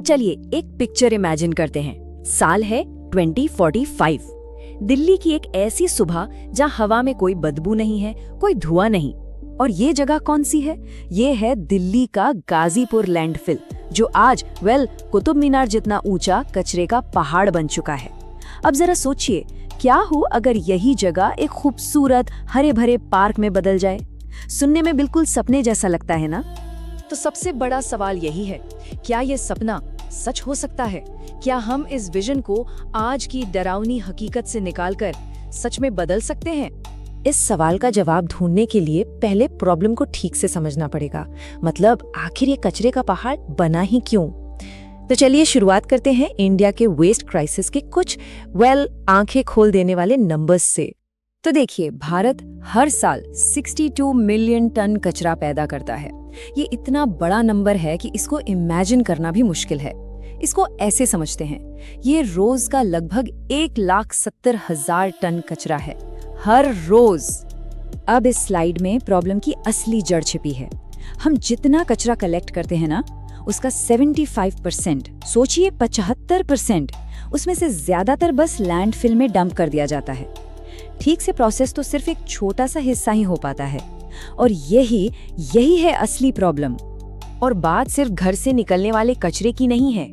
चलिए एक picture imagine करते हैं। साल है 2045। दिल्ली की एक ऐसी सुबह जहां हवा में कोई बदबू नहीं है, कोई धुआं नहीं। और ये जगह कौन सी है? ये है दिल्ली का गाजीपुर लैंडफिल, जो आज कुतुब मीनार जितना ऊंचा कचरे का पहाड़ बन चुका है। अब जरा सोचिए, क्या हो अगर यही जगह एक खूबसूरत हरे भरे पार्क में बदल जाए? सुनने में बिल्कुल सपने जैसा लगता है ना? तो सबसे बड़ा सवाल यही है, क्या ये सपना सच हो सकता है? क्या हम इस विजन को आज की डरावनी हकीकत से निकालकर सच में बदल सकते हैं? इस सवाल का जवाब ढूंढने के लिए पहले प्रॉब्लम को ठीक से समझना पड़ेगा। मतलब आखिर ये कचरे का पहाड़ बना ही क्यों? तो चलिए शुरुआत करते हैं इंडिया के वेस्ट क्राइसिस के कुछ आंखें खोल देने वाले नंबर्स से। तो देखिए, भारत हर साल 62 मिलियन टन कचरा पैदा करता है। ये इतना बड़ा नंबर है कि इसको इमेजिन करना भी मुश्किल है। इसको ऐसे समझते हैं, ये रोज का लगभग 1,70,000 टन कचरा है, हर रोज। अब इस स्लाइड में प्रॉब्लम की असली जड़ छिपी है। हम जितना कचरा कलेक्ट करते हैं ना, उसका 75%, सोचिए 75%, उसमें से ज्यादातर बस लैंडफिल में डंप कर दिया जाता है। ठीक से प्रोसेस तो सिर्फ एक छोटा सा हिस्सा ही हो पाता है। और यही है असली प्रॉब्लम। और बात सिर्फ घर से निकलने वाले कचरे की नहीं है।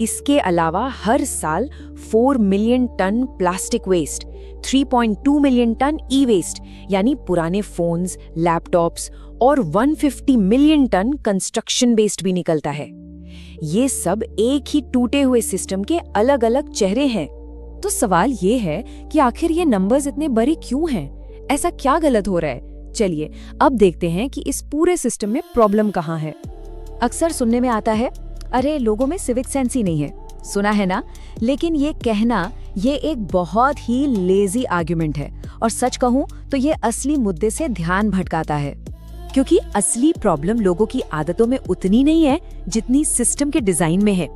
इसके अलावा हर साल 4 million ton plastic waste, 3.2 million ton e waste यानी पुराने फोन्स, लैपटॉप्स और 150 मिलियन टन कंस्ट्रक्शन वेस्ट भी निकलता है। ये सब एक ही टूटे हुए सिस्टम के अलग अलग चेहरे हैं। तो सवाल ये है कि आखिर ये नंबर्स इतने बड़े क्यों हैं? ऐसा क्या गलत हो रहा है? चलिए अब देखते हैं कि इस पूरे सिस्टम में प्रॉब्लम कहाँ है। अक्सर सुनने में आता है, अरे लोगों में सिविक सेंस ही नहीं है। सुना है ना? लेकिन ये कहना ये एक बहुत ही लेजी आर्गुमेंट है। और सच कहूं तो ये असली मुद्दे से ध्यान भटकाता है। क्योंकि असली प्रॉब्लम लोगों की आदतों में उतनी नहीं है जितनी सिस्टम के डिजाइन में है।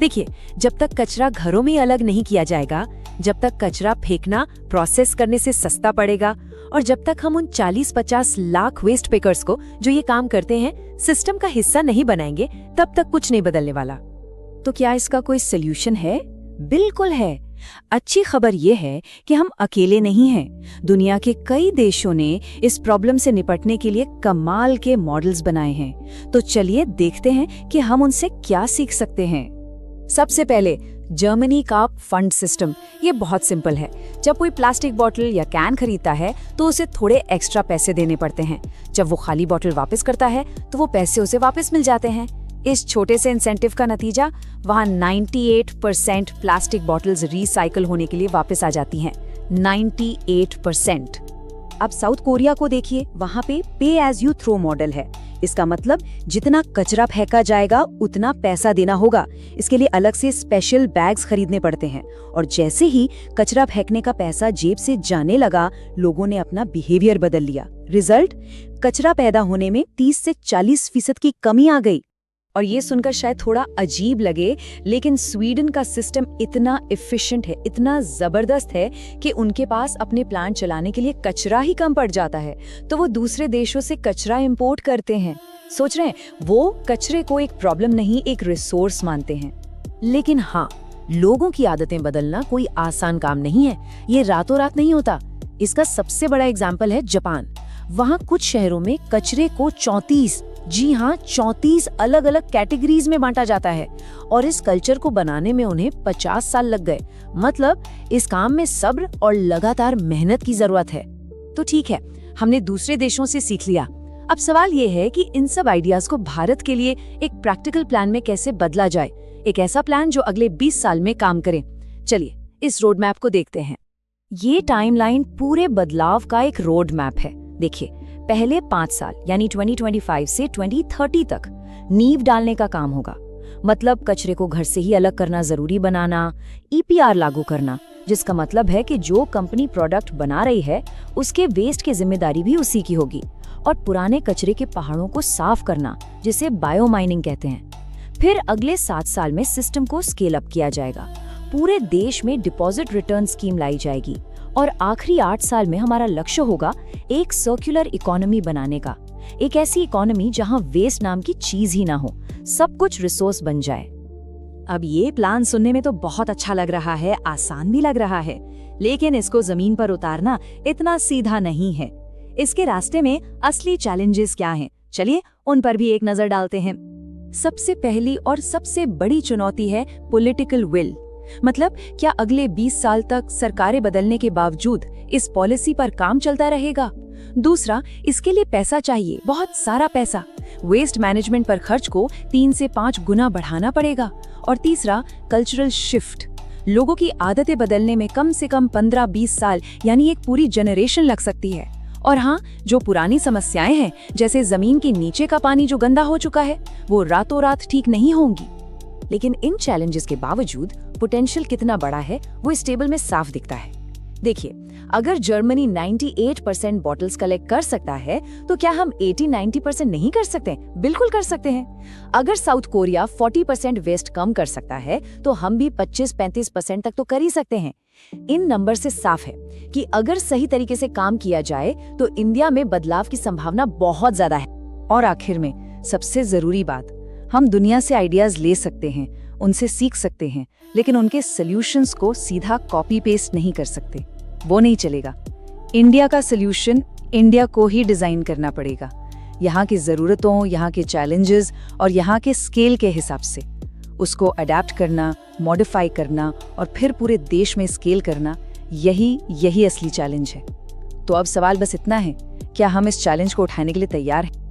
देखिए, जब तक कचरा घरों में अलग नहीं किया जाएगा, जब तक कचरा फेंकना प्रोसेस करने से सस्ता पड़ेगा, और जब तक हम उन 40-50 लाख वेस्ट पिकर्स को जो ये काम करते हैं सिस्टम का हिस्सा नहीं बनाएंगे, तब तक कुछ नहीं बदलने वाला। तो क्या इसका कोई सोल्यूशन है? बिल्कुल है। अच्छी खबर ये है कि हम अकेले नहीं हैं। दुनिया के कई देशों ने इस प्रॉब्लम से निपटने के लिए कमाल के मॉडल्स बनाए हैं। तो चलिए देखते हैं कि हम उनसे क्या सीख सकते हैं। सबसे पहले जर्मनी का फंड सिस्टम। ये बहुत सिंपल है। जब कोई प्लास्टिक बॉटल या कैन खरीदता है तो उसे थोड़े एक्स्ट्रा पैसे देने पड़ते हैं। जब वो खाली बॉटल वापस करता है तो वो पैसे उसे वापस मिल जाते हैं। इस छोटे से इंसेंटिव का नतीजा वहाँ 98% प्लास्टिक बॉटल्स रिसाइकल होने के लिए वापस आ जाती हैं। 98%। अब साउथ कोरिया को देखिए, वहाँ पे एज यू थ्रो मॉडल है। इसका मतलब जितना कचरा फेंका जाएगा उतना पैसा देना होगा। इसके लिए अलग से स्पेशल बैग्स खरीदने पड़ते हैं। और जैसे ही कचरा फेंकने का पैसा जेब से जाने लगा, लोगों ने अपना बिहेवियर बदल लिया। रिजल्ट, कचरा पैदा होने में 30 से 40% की कमी आ गई। और ये सुनकर शायद थोड़ा अजीब लगे, लेकिन स्वीडन का सिस्टम इतना एफिशिएंट है, इतना जबरदस्त है कि उनके पास अपने प्लांट चलाने के लिए कचरा ही कम पड़ जाता है, तो वो दूसरे देशों से कचरा इंपोर्ट करते हैं। सोच रहे हैं, वो कचरे को एक प्रॉब्लम नहीं, एक रिसोर्स मानते हैं। लेकिन हाँ, लोगों की आदतें बदलना कोई आसान काम नहीं है। ये रातों रात नहीं होता। इसका सबसे बड़ा एग्जाम्पल है जापान। वहाँ कुछ शहरों में कचरे को 34 अलग अलग कैटेगरीज में बांटा जाता है। और इस कल्चर को बनाने में उन्हें 50 साल लग गए। मतलब इस काम में सब्र और लगातार मेहनत की जरूरत है। तो ठीक है, हमने दूसरे देशों से सीख लिया। अब सवाल ये है कि इन सब आइडियाज को भारत के लिए एक प्रैक्टिकल प्लान में कैसे बदला जाए। एक ऐसा प्लान जो अगले 20 साल में काम करे। चलिए इस रोड मैप को देखते हैं। ये टाइमलाइन पूरे बदलाव का एक रोड मैप है। देखिए, पहले 5 साल यानी 2025 से 2030 तक नींव डालने का काम होगा। मतलब कचरे को घर से ही अलग करना जरूरी बनाना, ईपीआर लागू करना, जिसका मतलब है कि जो कंपनी प्रोडक्ट बना रही है उसके वेस्ट की जिम्मेदारी भी उसी की होगी। और पुराने कचरे के पहाड़ों को साफ करना, जिसे बायोमाइनिंग कहते हैं। फिर अगले 7 साल में सिस्टम को स्केल अप किया जाएगा। पूरे देश में डिपॉजिट रिटर्न स्कीम लाई जाएगी। और आखिरी 8 साल में हमारा लक्ष्य होगा एक सर्कुलर इकोनॉमी बनाने का। एक ऐसी इकोनॉमी जहां वेस्ट नाम की चीज ही ना हो, सब कुछ रिसोर्स बन जाए। अब ये प्लान सुनने में तो बहुत अच्छा लग रहा है, आसान भी लग रहा है, लेकिन इसको जमीन पर उतारना इतना सीधा नहीं है। इसके रास्ते में असली चैलेंजेस क्या हैं? चलिए उन पर भी एक नजर डालते हैं। सबसे पहली और सबसे बड़ी चुनौती है पॉलिटिकल विल। मतलब क्या अगले 20 साल तक सरकारें बदलने के बावजूद इस पॉलिसी पर काम चलता रहेगा? दूसरा, इसके लिए पैसा चाहिए, बहुत सारा पैसा। वेस्ट मैनेजमेंट पर खर्च को 3 से 5 गुना बढ़ाना पड़ेगा। और तीसरा, कल्चरल शिफ्ट। लोगों की आदतें बदलने में कम से कम 15-20 साल यानी एक पूरी जनरेशन लग सकती है। और हाँ, जो पुरानी समस्याएं हैं जैसे जमीन के नीचे का पानी जो गंदा हो चुका है, वो रातों रात ठीक नहीं होंगी। लेकिन इन चैलेंजेस के बावजूद पोटेंशियल कितना बड़ा है वो इस टेबल में साफ दिखता है। देखिए, अगर जर्मनी 98% बॉटल्स कलेक्ट कर सकता है तो क्या हम 80-90% नहीं कर सकते? बिल्कुल कर सकते हैं। अगर साउथ कोरिया 40% वेस्ट कम कर सकता है तो हम भी 25-35% तक तो कर ही सकते हैं। इन नंबर से साफ है कि अगर सही तरीके से काम किया जाए तो इंडिया में बदलाव की संभावना बहुत ज्यादा है। और आखिर में सबसे जरूरी बात, हम दुनिया से आइडियाज ले सकते हैं, उनसे सीख सकते हैं, लेकिन उनके सॉल्यूशंस को सीधा कॉपी पेस्ट नहीं कर सकते। वो नहीं चलेगा। इंडिया का सॉल्यूशन इंडिया को ही डिजाइन करना पड़ेगा, यहाँ की जरूरतों, यहाँ के चैलेंजेस और यहाँ के स्केल के हिसाब से। उसको अडेप्ट करना, मॉडिफाई करना और फिर पूरे देश में स्केल करना, यही असली चैलेंज है। तो अब सवाल बस इतना है, क्या हम इस चैलेंज को उठाने के लिए तैयार हैं?